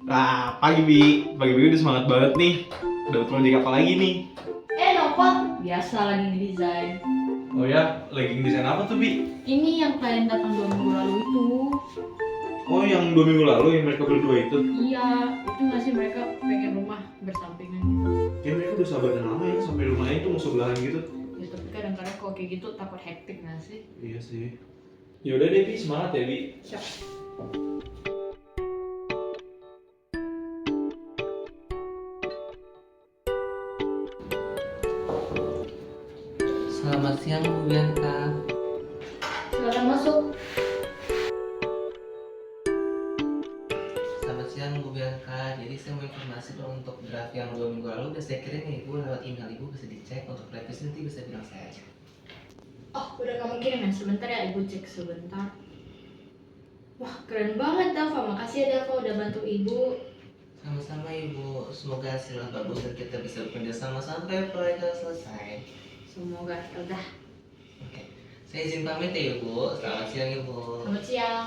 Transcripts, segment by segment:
Pagi Bi. Pagi-pagi udah semangat banget nih. Dapat proyek apa lagi nih? Nopal, biasa lagi ngedesain. Oh ya, lagi desain apa tuh Bi? Ini yang klien datang 2 minggu lalu itu. Oh yang 2 minggu lalu yang mereka berdua itu. Iya, itu nggak sih mereka pengen rumah bersampingan gitu. Ya mereka udah sabaran lama ya sampai rumahnya itu mau sebelahan gitu. Ya tapi kadang-kadang kalau kayak gitu takut hektik nggak sih? Iya sih. Ya udah deh Bi, semangat ya Bi. Siap. Selamat siang Bu Bianca. Silakan masuk. Selamat siang Bu Bianca. Jadi saya mau informasi dong untuk draft yang 2 minggu lalu udah saya kirim nih Bu lewat email Ibu, bisa dicek. Untuk revisi nanti bisa bilang saya aja. Oh, udah kamu kirim ya? Sebentar ya, Ibu cek sebentar. Wah, keren banget Dava. Makasih ya Dava udah bantu Ibu. Sama-sama Ibu. Semoga hasilnya bagus dan kita bisa bekerja sama sampai proyeknya selesai. Semoga ya udah. Oke. Saya izin pamit ya Ibu. Selamat siang Ibu. Selamat siang.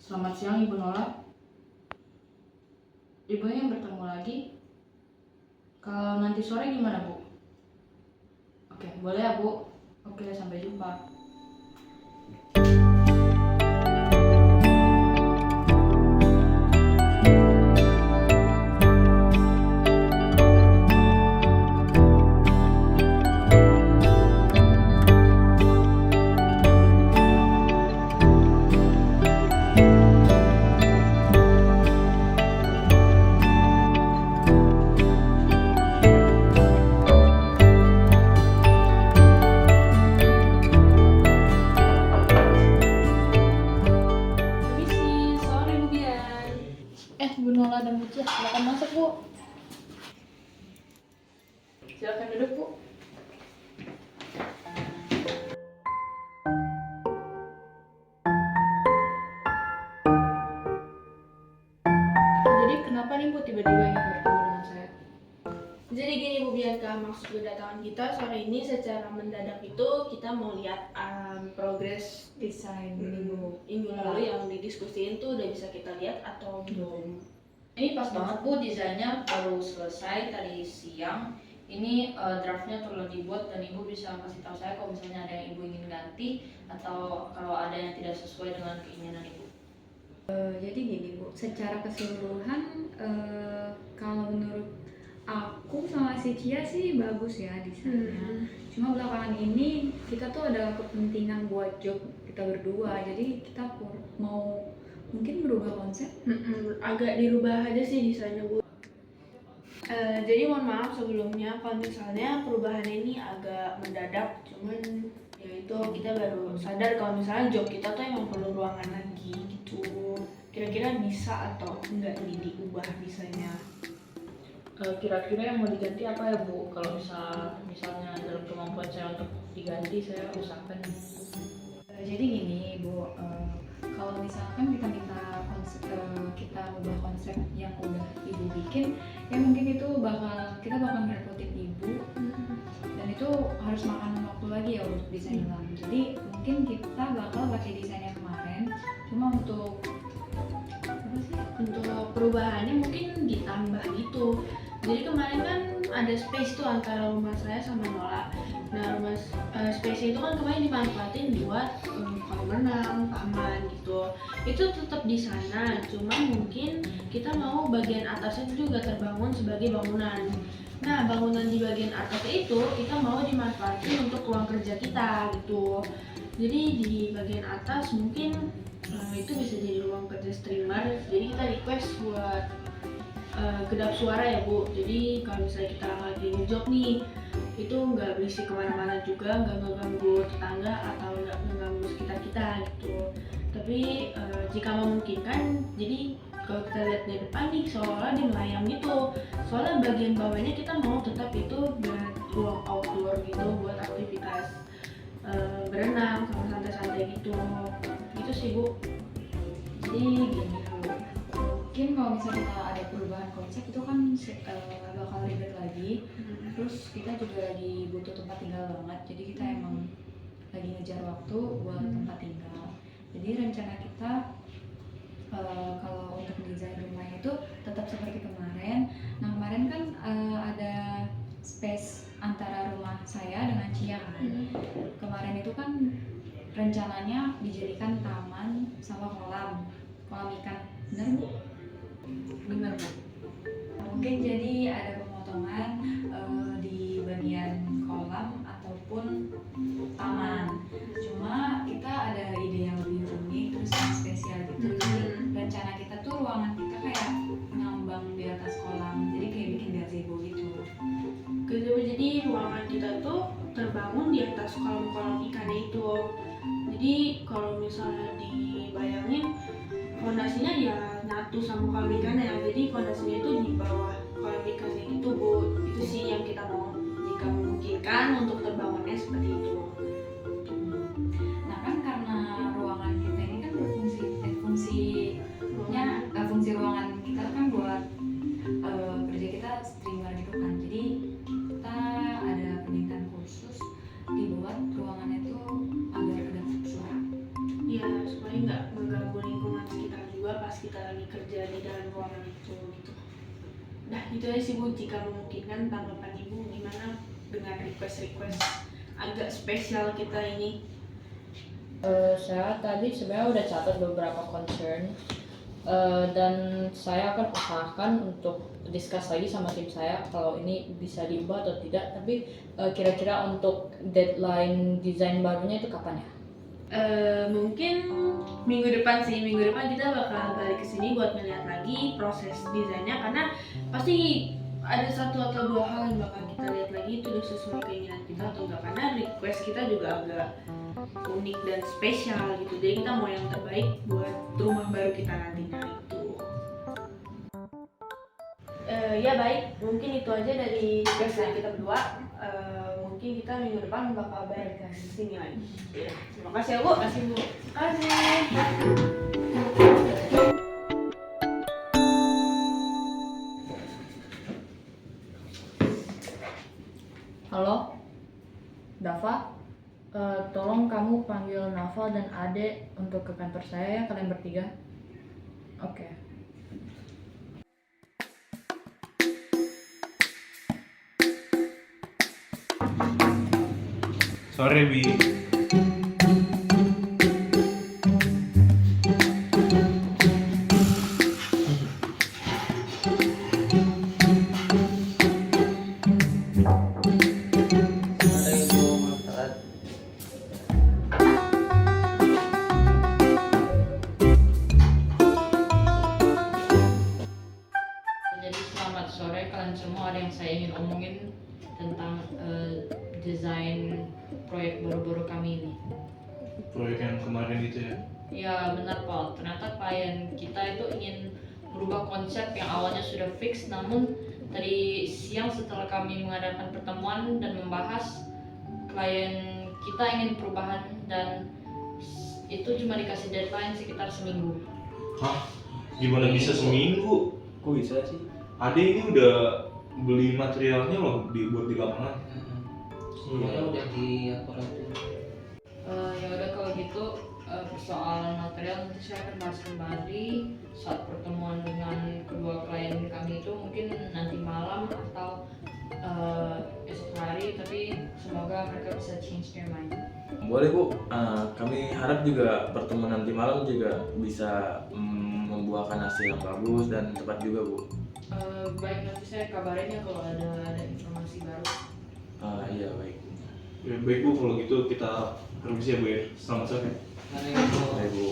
Selamat siang Ibu Nola. Ibunya yang bertemu lagi. Kalau nanti sore gimana Bu? Oke, boleh ya Bu. Oke, sampai jumpa. Permisi, sore Bu Bian. Bu Nola dan Bu Cia, silakan masuk Bu. Silakan duduk Bu. Jadi kenapa nih Bu tiba-tiba ingin bertemu dengan saya? Jadi gini Bu Bianca, maksud kedatangan kita sore ini secara mendadak itu kita mau lihat progres desain minggu lalu yang didiskusiin tuh udah bisa kita lihat atau belum? Ini pas banget Bu, desainnya baru selesai tadi siang. Ini draftnya perlu dibuat dan Ibu bisa kasih tahu saya kalau misalnya ada yang Ibu ingin ganti atau kalau ada yang tidak sesuai dengan keinginan Ibu. Jadi gini Bu, secara keseluruhan kalau menurut aku sama si Cia sih bagus ya desainnya. Cuma belakangan ini kita tuh ada kepentingan buat job kita berdua, jadi kita mau mungkin berubah konsep. Agak dirubah aja sih desainnya Bu. Jadi mohon maaf sebelumnya kalau misalnya perubahan ini agak mendadak, cuman ya itu kita baru sadar kalau misalnya job kita tuh emang perlu ruangan lagi gitu. Kira-kira bisa atau enggak nih diubah desainnya? Kira-kira yang mau diganti apa ya Bu? Kalau misalnya dalam kemampuan saya untuk diganti, saya usahakan. Jadi gini Bu, kalau misalkan kita minta konsep, kita ubah konsep yang udah Ibu bikin, ya mungkin itu kita bakal ngerepotin Ibu, dan itu harus makan waktu lagi ya untuk desain ulang. Jadi mungkin kita bakal pakai desain yang kemarin, cuma untuk apa sih? Untuk perubahannya mungkin ditambah gitu. Jadi kemarin kan ada space tuh antara rumah saya sama Nola. Nah space itu kan kemarin dimanfaatin buat kolam renang, taman gitu. Itu tetap di sana, cuma mungkin kita mau bagian atasnya juga terbangun sebagai bangunan. Nah bangunan di bagian atas itu kita mau dimanfaatin untuk ruang kerja kita gitu. Jadi di bagian atas mungkin itu bisa jadi ruang kerja streamer. Jadi kita request buat kedap suara ya Bu. Jadi kalau misalnya kita lagi ngejob nih, itu nggak berisik kemana-mana juga, nggak ngeganggu tetangga atau nggak ngeganggu sekitar kita gitu. Tapi jika memungkinkan, jadi kalau kita lihat di depan nih seolah di melayang gitu. Soalnya bagian bawahnya kita mau tetap itu buat ruang outdoor gitu, buat aktivitas berenang sama santai-santai gitu. Gitu sih Bu. Jadi gini Bu, mungkin kalau misalnya kita ada perubahan konsep itu kan bakal ribet lagi. Terus kita juga lagi butuh tempat tinggal banget, jadi kita emang lagi ngejar waktu buat tempat tinggal. Jadi rencana kita kalau untuk desain rumahnya itu tetap seperti kemarin. Nah kemarin kan ada space antara rumah saya dengan Ciang. Kemarin itu kan rencananya dijadikan taman sama kolam ikan. Benar Bu? Bener Bu. Mungkin jadi ada pemotongan di bagian kolam ataupun taman. Cuma kita ada ide yang lebih unik terus yang spesial gitu. Jadi rencana kita tuh ruangan kita kayak ngambang di atas kolam. Jadi kayak bikin gazebo gitu. Jadi ruangan kita tuh terbangun di atas kolam-kolam ikannya itu. Jadi kalau misalnya dibayangin fondasinya ya nyatu sama kolam ikannya. Jadi fondasinya itu di bawah kolam ikannya itu Bu. Itu sih yang kita mau jika memungkinkan untuk terbangunnya seperti itu. Nah kan karena ruangan kita ini kan fungsi ruangan kita kan buat kerja kita streamer gitu kan. Jadi kita ada permintaan khusus dibuat ruangannya itu agar ada suara. Ya supaya nggak mengganggu lingkungan sekitar juga pas kita lagi kerja di dalam ruangan itu gitu. Nah itu aja sih Bu, jika memungkinkan tanggapan Ibu gimana dengan request agak spesial kita ini. Saya tadi sebenarnya udah catat beberapa concern dan saya akan usahakan untuk discuss lagi sama tim saya kalau ini bisa diubah atau tidak. Tapi kira-kira untuk deadline desain barunya itu kapan ya? Mungkin minggu depan kita bakal balik ke sini buat melihat lagi proses desainnya, karena pasti ada satu atau dua hal yang bakal kita lihat lagi itu udah sesuai keinginan kita atau enggak, karena request kita juga agak unik dan spesial gitu. Jadi kita mau yang terbaik buat rumah baru kita nantinya itu. Ya baik, mungkin itu aja dari request kita berdua. Mungkin kita minggu depan bakal balik ke sini lagi. Ya, terima kasih ya Bu. Terima kasih Bu. Halo, Dava, tolong kamu panggil Nafa dan Ade untuk ke kantor saya ya, kalian bertiga. Oke. Sore Bi. Jadi selamat sore kalian semua. Ada yang saya ingin omongin tentang desain proyek baru-baru kami ini. Proyek yang kemarin itu ya. Ya benar Paul, ternyata klien kita itu ingin merubah konsep yang awalnya sudah fix, namun tadi siang setelah kami mengadakan pertemuan dan membahas, klien kita ingin perubahan dan itu cuma dikasih deadline sekitar seminggu. Hah? Gimana bisa seminggu? Kok bisa sih? Ade ini udah beli materialnya loh buat di lapangan. Semuanya udah diatur. Ya udah kalau gitu persoalan material nanti saya akan bahas kembali saat pertemuan dengan kedua klien kami itu, mungkin nanti malam atau esok hari, tapi semoga mereka bisa change their mind. Boleh Bu, kami harap juga pertemuan nanti malam juga bisa membuahkan hasil yang bagus dan tepat juga Bu. Baik, nanti saya kabarin ya kalau ada informasi baru. Iya baik. Ya, baik Bu, kalau gitu kita permisi ya Bu ya. Selamat sore. Baik Bu.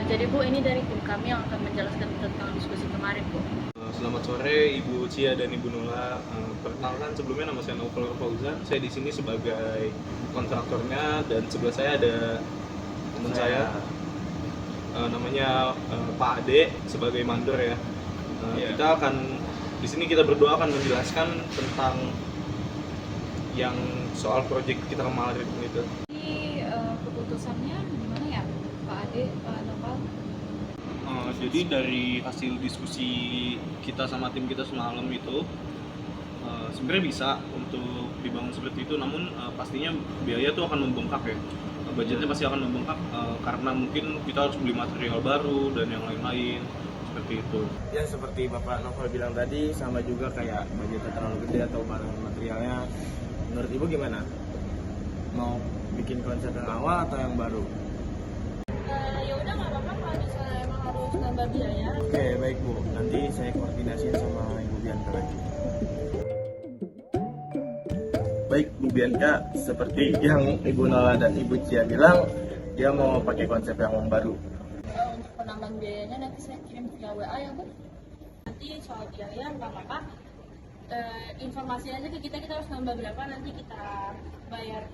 Jadi Bu, ini dari tim kami yang akan menjelaskan tentang diskusi kemarin Bu. Selamat sore Ibu Cia dan Ibu Nula. Perkenalkan, sebelumnya nama saya Novel Fauzan. Saya di sini sebagai kontraktornya dan sebelah saya ada teman saya namanya Pak Ade sebagai mandor ya. Kita akan di sini kita berdua akan menjelaskan tentang yang soal proyek kita kemarin itu. Ini keputusannya gimana ya, Pak Ade, Pak Noval? Jadi dari hasil diskusi kita sama tim kita semalam itu sebenarnya bisa untuk dibangun seperti itu, namun pastinya biaya itu akan membengkak ya. Budgetnya pasti akan membengkak karena mungkin kita harus beli material baru dan yang lain-lain seperti itu. Ya seperti Bapak Novel bilang tadi, sama juga kayak budgetnya terlalu gede atau barang materialnya. Menurut Ibu gimana? Mau bikin konsep yang awal atau yang baru? Ya udah nggak apa-apa kalau misalnya emang harus nambah biaya. Oke, baik Bu. Nanti saya koordinasi sama Ibu Bianca lagi. Baik Bu Bianca, seperti yang Ibu Nola dan Ibu Cia bilang, dia mau pakai konsep yang baru. Untuk penambahan biayanya nanti saya kirim via WA ya Bu. Nanti soal biaya nggak apa-apa. Informasi aja ke kita harus nambah berapa, nanti kita bayar.